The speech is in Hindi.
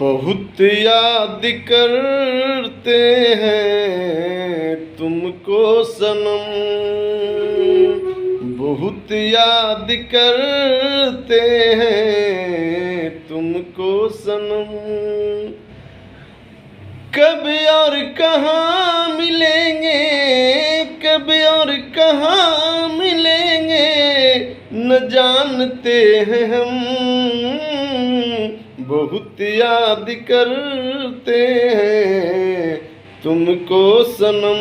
बहुत याद करते हैं तुमको सनम, बहुत याद करते हैं तुमको सनम। कब और कहाँ मिलेंगे, कब और कहाँ मिलेंगे न जानते हैं हम, बहुत याद करते हैं तुमको सनम।